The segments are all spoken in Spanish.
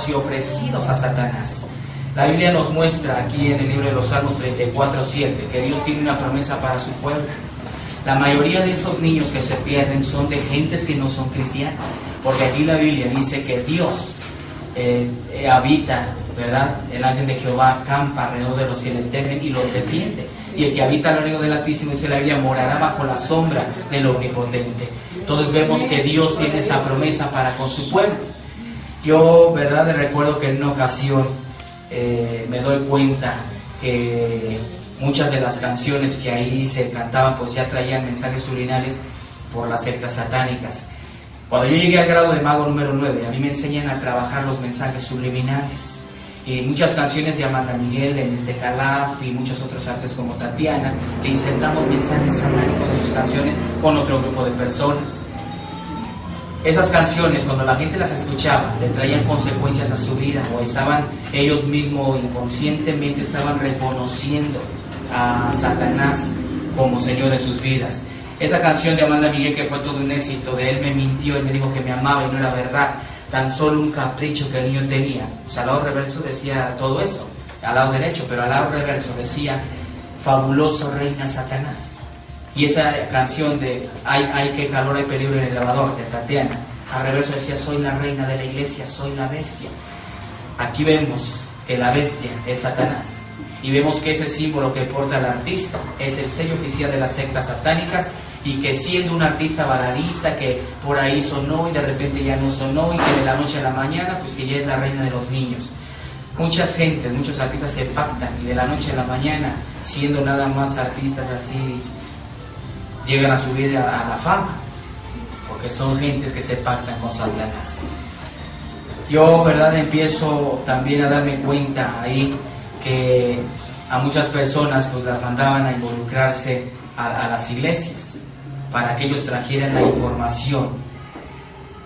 y ofrecidos a Satanás. La Biblia nos muestra aquí en el libro de los Salmos 34:7 que Dios tiene una promesa para su pueblo. La mayoría de esos niños que se pierden son de gentes que no son cristianas, porque aquí la Biblia dice que Dios habita, ¿verdad? El ángel de Jehová campa alrededor de los que le temen y los defiende. Y el que habita alrededor del Altísimo, dice la Biblia, morará bajo la sombra del Omnipotente. Entonces vemos que Dios tiene esa promesa para con su pueblo. Yo, ¿verdad?, recuerdo que en una ocasión me doy cuenta que muchas de las canciones que ahí se cantaban pues ya traían mensajes subliminales por las sectas satánicas. Cuando yo llegué al grado de mago número 9, a mí me enseñan a trabajar los mensajes subliminales. Y muchas canciones de Amanda Miguel, Enes de Calaf y muchos otros artistas como Tatiana, le insertamos mensajes satánicos a sus canciones con otro grupo de personas. Esas canciones, cuando la gente las escuchaba, le traían consecuencias a su vida, o estaban ellos mismos inconscientemente estaban reconociendo a Satanás como Señor de sus vidas. Esa canción de Amanda Miguel, que fue todo un éxito, de él me mintió, él me dijo que me amaba y no era verdad, tan solo un capricho que el niño tenía. Pues al lado reverso decía todo eso, al lado derecho, pero al lado reverso decía, fabuloso reina Satanás. Y esa canción de ay, qué calor, hay peligro en el lavador, de Tatiana, al reverso decía, soy la reina de la iglesia, soy la bestia. Aquí vemos que la bestia es Satanás. Y vemos que ese símbolo que porta el artista es el sello oficial de las sectas satánicas, y que siendo un artista baladista que por ahí sonó y de repente ya no sonó, y que de la noche a la mañana pues que ya es la reina de los niños. Muchas gentes, muchos artistas se pactan y de la noche a la mañana, siendo nada más artistas así, llegan a subir a la fama, porque son gentes que se pactan con Satanás. Yo, ¿verdad?, empiezo también a darme cuenta ahí que a muchas personas pues las mandaban a involucrarse a las iglesias para que ellos trajeran la información.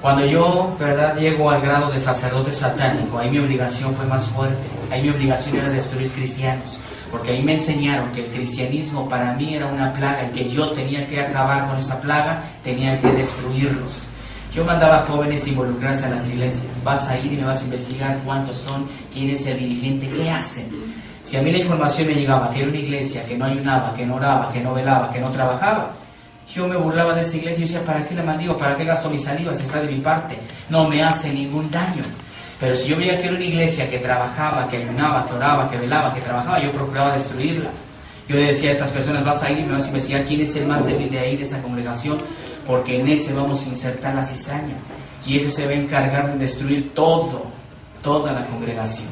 Cuando yo, ¿verdad?, llego al grado de sacerdote satánico, ahí mi obligación fue más fuerte. Ahí mi obligación era destruir cristianos, porque ahí me enseñaron que el cristianismo para mí era una plaga y que yo tenía que acabar con esa plaga, tenía que destruirlos. Yo mandaba a jóvenes a involucrarse a las iglesias. Vas a ir y me vas a investigar cuántos son, quién es el dirigente, qué hacen. Si a mí la información me llegaba que era una iglesia que no ayunaba, que no oraba, que no velaba, que no trabajaba, yo me burlaba de esa iglesia y decía, ¿para qué la maldigo? ¿Para qué gasto mi saliva si está de mi parte? No me hace ningún daño. Pero si yo veía que era una iglesia que trabajaba, que ayunaba, que oraba, que velaba, que trabajaba, yo procuraba destruirla. Yo decía a estas personas, vas a ir y me vas a investigar quién es el más débil de ahí, de esa congregación, porque en ese vamos a insertar la cizaña. Y ese se va a encargar de destruir toda la congregación.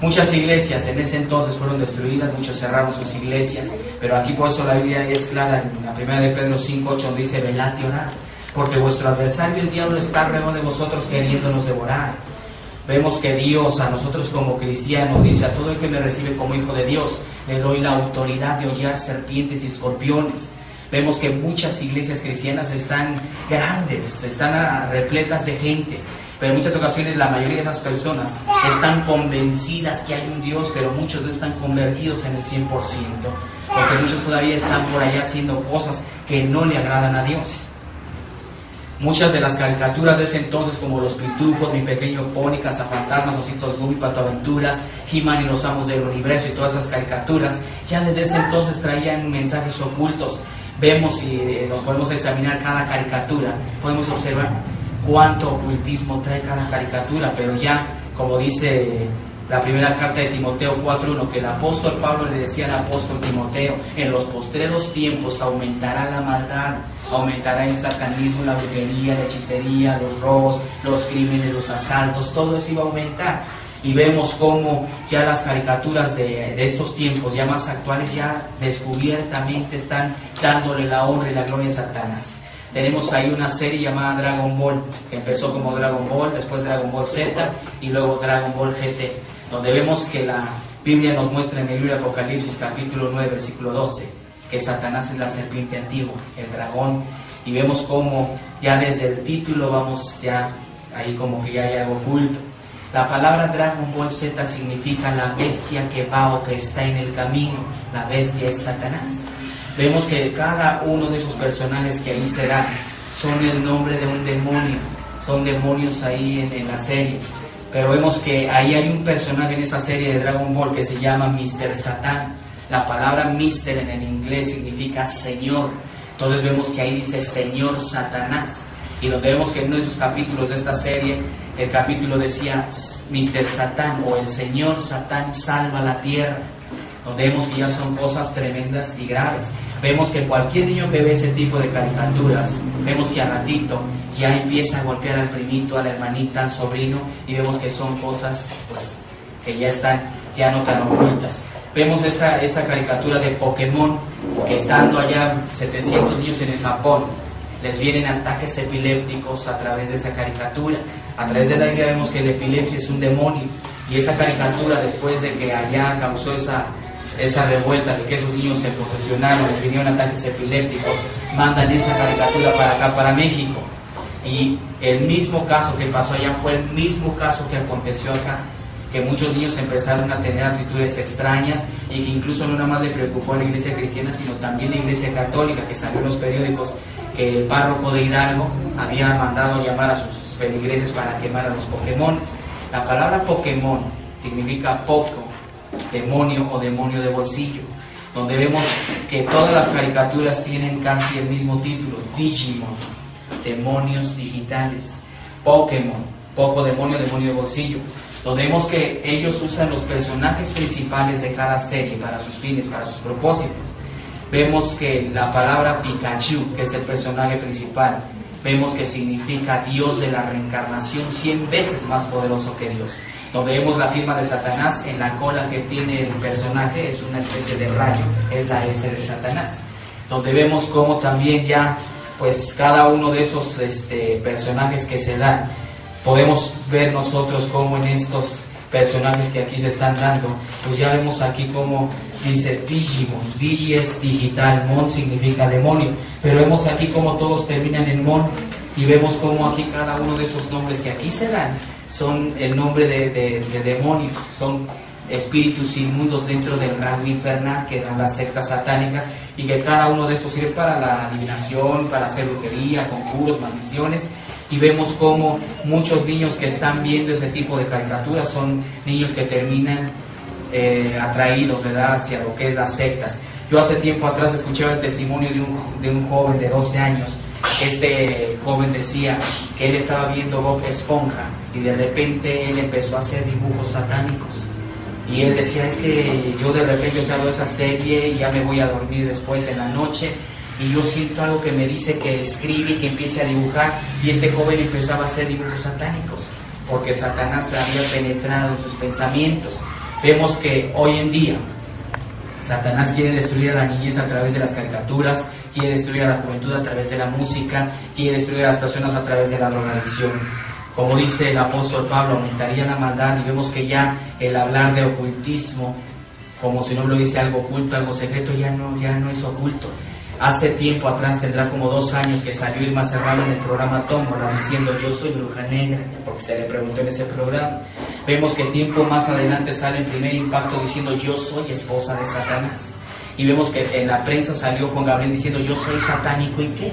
Muchas iglesias en ese entonces fueron destruidas, muchos cerraron sus iglesias, pero aquí por eso la Biblia es clara en la primera de Pedro 5:8, donde dice, velad y orad, porque vuestro adversario el diablo está alrededor de vosotros queriéndonos devorar. Vemos que Dios a nosotros como cristianos dice, a todo el que me recibe como hijo de Dios, le doy la autoridad de hollar serpientes y escorpiones. Vemos que muchas iglesias cristianas están grandes, están repletas de gente, pero en muchas ocasiones la mayoría de esas personas están convencidas que hay un Dios, pero muchos no están convertidos en el 100%, porque muchos todavía están por allá haciendo cosas que no le agradan a Dios. Muchas de las caricaturas de ese entonces, como Los Pitufos, Mi Pequeño Pony, Cazafantasmas, Ositos Gummy, Patoaventuras, He-Man y los Amos del Universo y todas esas caricaturas, ya desde ese entonces traían mensajes ocultos. Vemos y nos podemos examinar cada caricatura, podemos observar cuánto ocultismo trae cada caricatura, pero ya, como dice la primera carta de Timoteo 4:1, que el apóstol Pablo le decía al apóstol Timoteo, en los postreros tiempos aumentará la maldad, aumentará el satanismo, la brujería, la hechicería, los robos, los crímenes, los asaltos, todo eso iba a aumentar. Y vemos cómo ya las caricaturas de estos tiempos, ya más actuales, ya descubiertamente están dándole la honra y la gloria a Satanás. Tenemos ahí una serie llamada Dragon Ball, que empezó como Dragon Ball, después Dragon Ball Z y luego Dragon Ball GT, donde vemos que la Biblia nos muestra en el libro de Apocalipsis capítulo 9, versículo 12, que Satanás es la serpiente antigua, el dragón, y vemos cómo ya desde el título vamos ya, ahí como que ya hay algo oculto. La palabra Dragon Ball Z significa la bestia que va o que está en el camino, la bestia es Satanás. Vemos que cada uno de esos personajes que ahí serán son el nombre de un demonio son demonios ahí en la serie. Pero vemos que ahí hay un personaje en esa serie de Dragon Ball que se llama Mr. Satan. La palabra Mr. en el inglés significa Señor. Entonces vemos que ahí dice Señor Satanás. Y donde vemos que en uno de esos capítulos de esta serie, el capítulo decía Mr. Satan o el Señor Satán salva la tierra. Donde vemos que ya son cosas tremendas y graves. Vemos que cualquier niño que ve ese tipo de caricaturas, vemos que a ratito ya empieza a golpear al primito, a la hermanita, al sobrino, y vemos que son cosas pues que ya están, ya no tan ocultas. Vemos esa caricatura de Pokémon, que estando allá 700 niños en el Japón, les vienen ataques epilépticos a través de esa caricatura. A través de la Biblia vemos que la epilepsia es un demonio, y esa caricatura, después de que allá causó esa revuelta de que esos niños se posesionaron, les vinieron ataques epilépticos, mandan esa caricatura para acá, para México. Y el mismo caso que pasó allá fue el mismo caso que aconteció acá, que muchos niños empezaron a tener actitudes extrañas y que incluso no nada más le preocupó a la iglesia cristiana, sino también la iglesia católica, que salió en los periódicos que el párroco de Hidalgo había mandado llamar a sus feligreses para quemar a los Pokémones. La palabra Pokémon significa poco, demonio o demonio de bolsillo, donde vemos que todas las caricaturas tienen casi el mismo título: Digimon, demonios digitales; Pokémon, poco demonio, demonio de bolsillo, donde vemos que ellos usan los personajes principales de cada serie para sus fines, para sus propósitos. Vemos que la palabra Pikachu, que es el personaje principal, vemos que significa Dios de la reencarnación, 100 veces más poderoso que Dios. Donde vemos la firma de Satanás en la cola que tiene el personaje, es una especie de rayo, es la S de Satanás. Donde vemos cómo también ya, pues cada uno de esos personajes que se dan, podemos ver nosotros cómo en estos personajes que aquí se están dando, pues ya vemos aquí cómo dice Digimon. Digi es digital, Mon significa demonio, pero vemos aquí cómo todos terminan en Mon, y vemos cómo aquí cada uno de esos nombres que aquí se dan son el nombre de demonios, son espíritus inmundos dentro del rango infernal que dan las sectas satánicas, y que cada uno de estos sirve para la adivinación, para hacer brujería, conjuros, maldiciones. Y vemos cómo muchos niños que están viendo ese tipo de caricaturas son niños que terminan atraídos, ¿verdad?, hacia lo que es las sectas. Yo hace tiempo atrás escuchaba el testimonio de un joven de 12 años. Este joven decía que él estaba viendo Bob Esponja y de repente él empezó a hacer dibujos satánicos. Y él decía, es que yo de repente veo esa serie y ya me voy a dormir después en la noche y yo siento algo que me dice que escribe y que empiece a dibujar. Y este joven empezaba a hacer dibujos satánicos porque Satanás había penetrado en sus pensamientos. Vemos que hoy en día Satanás quiere destruir a la niñez a través de las caricaturas, quiere destruir a la juventud a través de la música, quiere destruir a las personas a través de la drogadicción. Como dice el apóstol Pablo, aumentaría la maldad, y vemos que ya el hablar de ocultismo, como si no lo dice algo oculto, algo secreto, ya no es oculto. Hace tiempo atrás, tendrá como 2 años, que salió Irma Serrano en el programa Tómbola diciendo yo soy bruja negra, porque se le preguntó en ese programa. Vemos que tiempo más adelante sale en Primer Impacto diciendo yo soy esposa de Satanás. Y vemos que en la prensa salió Juan Gabriel diciendo yo soy satánico, ¿y qué?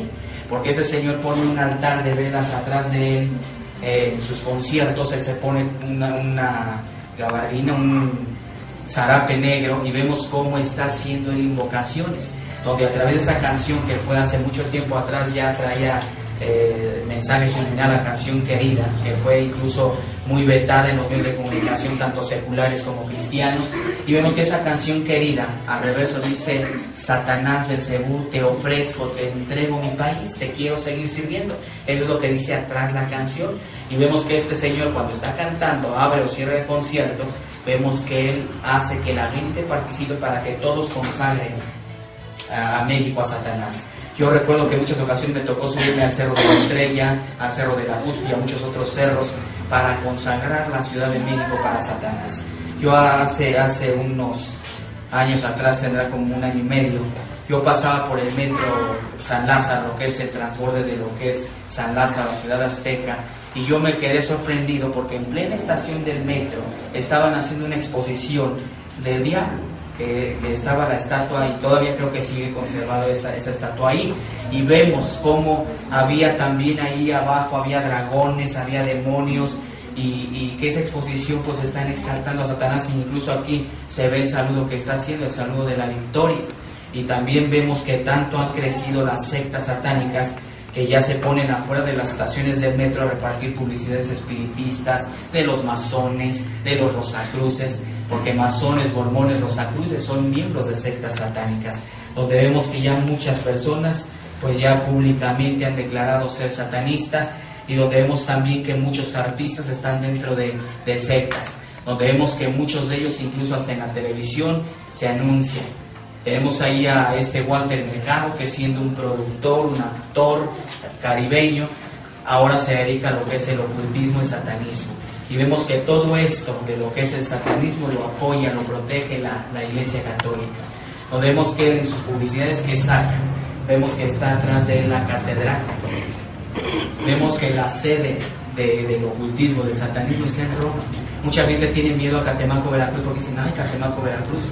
Porque ese señor pone un altar de velas atrás de él. En sus conciertos él se pone una gabardina, un zarape negro, y vemos cómo está haciendo invocaciones, donde a través de esa canción que fue hace mucho tiempo atrás ya traía mensaje subliminal, la canción Querida, que fue incluso muy vetada en los medios de comunicación, tanto seculares como cristianos. Y vemos que esa canción Querida, al reverso dice: Satanás, Belcebú, te ofrezco, te entrego mi país, te quiero seguir sirviendo. Eso es lo que dice atrás la canción. Y vemos que este señor, cuando está cantando, abre o cierra el concierto, vemos que él hace que la gente participe para que todos consagren a México a Satanás. Yo recuerdo que en muchas ocasiones me tocó subirme al Cerro de la Estrella, al Cerro de la Luz y a muchos otros cerros para consagrar la Ciudad de México para Satanás. Yo hace unos años atrás, tendrá como 1 año y medio, yo pasaba por el metro San Lázaro, que es el transborde de lo que es San Lázaro, Ciudad Azteca, y yo me quedé sorprendido porque en plena estación del metro estaban haciendo una exposición del diablo. que estaba la estatua, y todavía creo que sigue conservado esa estatua ahí, y vemos cómo había también ahí abajo, había dragones, había demonios, y que esa exposición pues están exaltando a Satanás, e incluso aquí se ve el saludo que está haciendo, el saludo de la victoria. Y también vemos que tanto han crecido las sectas satánicas que ya se ponen afuera de las estaciones del metro a repartir publicidades espiritistas, de los masones, de los rosacruces, porque masones, mormones, rosacruces son miembros de sectas satánicas, donde vemos que ya muchas personas pues ya públicamente han declarado ser satanistas, y donde vemos también que muchos artistas están dentro de sectas, donde vemos que muchos de ellos incluso hasta en la televisión se anuncian. Tenemos ahí a Walter Mercado, que siendo un productor, un actor caribeño, ahora se dedica a lo que es el ocultismo y el satanismo. Y vemos que todo esto de lo que es el satanismo lo apoya, lo protege la Iglesia Católica. Donde vemos que él en sus publicidades que saca, vemos que está atrás de él la catedral. Vemos que la sede del ocultismo, del satanismo, está en Roma. Mucha gente tiene miedo a Catemaco, Veracruz, porque dicen, ay, Catemaco, Veracruz.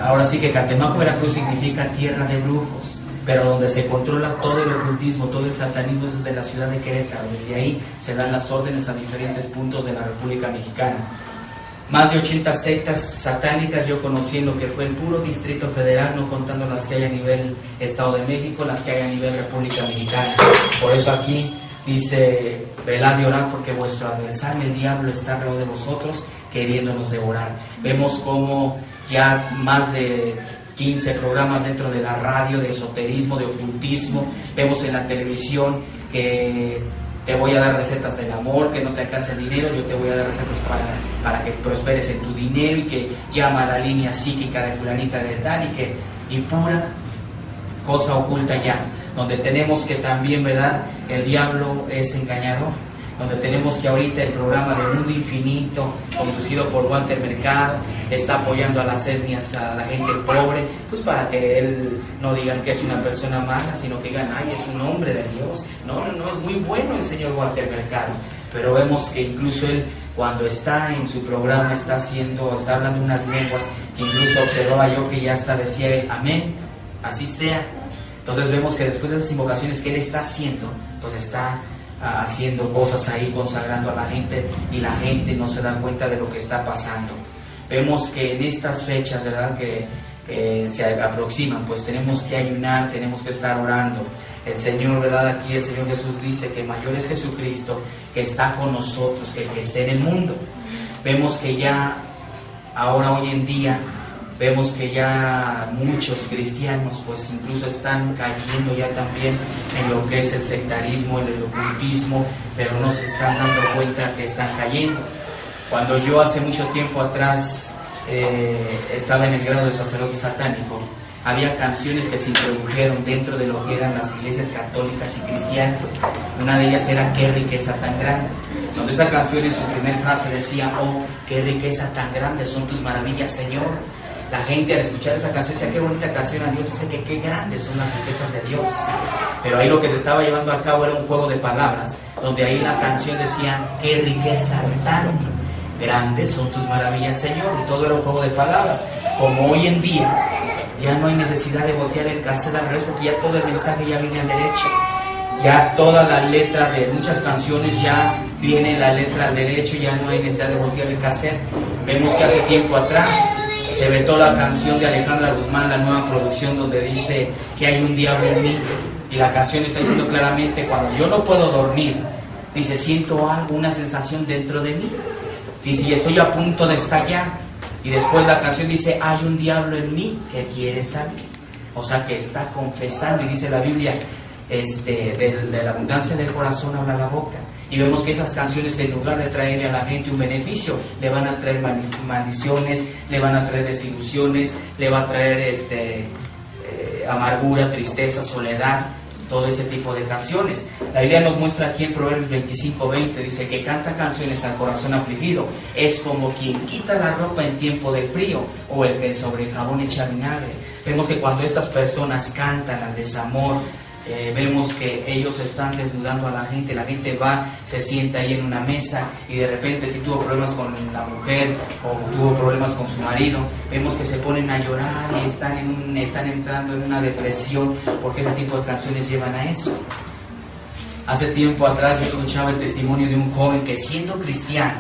Ahora sí que Catemaco, Veracruz significa tierra de brujos, pero donde se controla todo el ocultismo, todo el satanismo, es desde la ciudad de Querétaro. Desde ahí se dan las órdenes a diferentes puntos de la República Mexicana. Más de 80 sectas satánicas yo conocí en lo que fue el puro Distrito Federal, no contando las que hay a nivel Estado de México, las que hay a nivel República Mexicana. Por eso aquí dice, velad y orad, porque vuestro adversario, el diablo, está alrededor de vosotros, queriéndonos devorar. Vemos como ya más de 15 programas dentro de la radio de esoterismo, de ocultismo. Vemos en la televisión que te voy a dar recetas del amor, que no te alcance el dinero, yo te voy a dar recetas para que prosperes en tu dinero, y que llama a la línea psíquica de fulanita de tal, y pura cosa oculta ya, donde tenemos que también, ¿verdad?, el diablo es engañador, donde tenemos que ahorita el programa de Mundo Infinito, conducido por Walter Mercado, está apoyando a las etnias, a la gente pobre, pues para que él no digan que es una persona mala, sino que digan, ay, es un hombre de Dios. No, es muy bueno el señor Walter Mercado, pero vemos que incluso él, cuando está en su programa, está hablando unas lenguas, que incluso observaba yo que ya hasta decía él, amén, así sea. Entonces vemos que después de esas invocaciones que él está haciendo, pues está haciendo cosas ahí, consagrando a la gente, y la gente no se da cuenta de lo que está pasando. Vemos que en estas fechas, ¿verdad?, que se aproximan, pues tenemos que ayunar, tenemos que estar orando. El Señor, ¿verdad?, aquí el Señor Jesús dice que mayor es Jesucristo, que está con nosotros, que el que esté en el mundo. Vemos que ya, ahora hoy en día, vemos que ya muchos cristianos pues incluso están cayendo ya también en lo que es el sectarismo, en el ocultismo, pero no se están dando cuenta que están cayendo. Cuando yo hace mucho tiempo atrás estaba en el grado de sacerdote satánico, había canciones que se introdujeron dentro de lo que eran las iglesias católicas y cristianas. Una de ellas era Qué riqueza tan grande, donde esa canción en su primer frase decía, oh, qué riqueza tan grande son tus maravillas, Señor. La gente al escuchar esa canción decía, qué bonita canción a Dios, dice que qué grandes son las riquezas de Dios. Pero ahí lo que se estaba llevando a cabo era un juego de palabras, donde ahí la canción decía, qué riqueza tan grandes son tus maravillas, Señor. Y todo era un juego de palabras. Como hoy en día ya no hay necesidad de voltear el cassette al revés, porque ya todo el mensaje ya viene al derecho. Ya toda la letra de muchas canciones ya viene la letra al derecho, ya no hay necesidad de voltear el cassette. Vemos que hace tiempo atrás se vetó la canción de Alejandra Guzmán, la nueva producción, donde dice que hay un diablo en mí, y la canción está diciendo claramente, cuando yo no puedo dormir, dice, siento algo, una sensación dentro de mí, dice, y estoy a punto de estallar, y después la canción dice, hay un diablo en mí que quiere salir, o sea que está confesando, y dice la Biblia, de la abundancia del corazón habla la boca. Y vemos que esas canciones, en lugar de traerle a la gente un beneficio, le van a traer maldiciones, le van a traer desilusiones, le va a traer amargura, tristeza, soledad, todo ese tipo de canciones. La Biblia nos muestra aquí en Proverbios 25:20, dice, que canta canciones al corazón afligido es como quien quita la ropa en tiempo de frío, o el que sobre el jabón echa vinagre. Vemos que cuando estas personas cantan al desamor, Vemos que ellos están desnudando a la gente va, se sienta ahí en una mesa y de repente si tuvo problemas con la mujer o tuvo problemas con su marido, vemos que se ponen a llorar y están entrando en una depresión porque ese tipo de canciones llevan a eso. Hace tiempo atrás yo escuchaba el testimonio de un joven que siendo cristiano,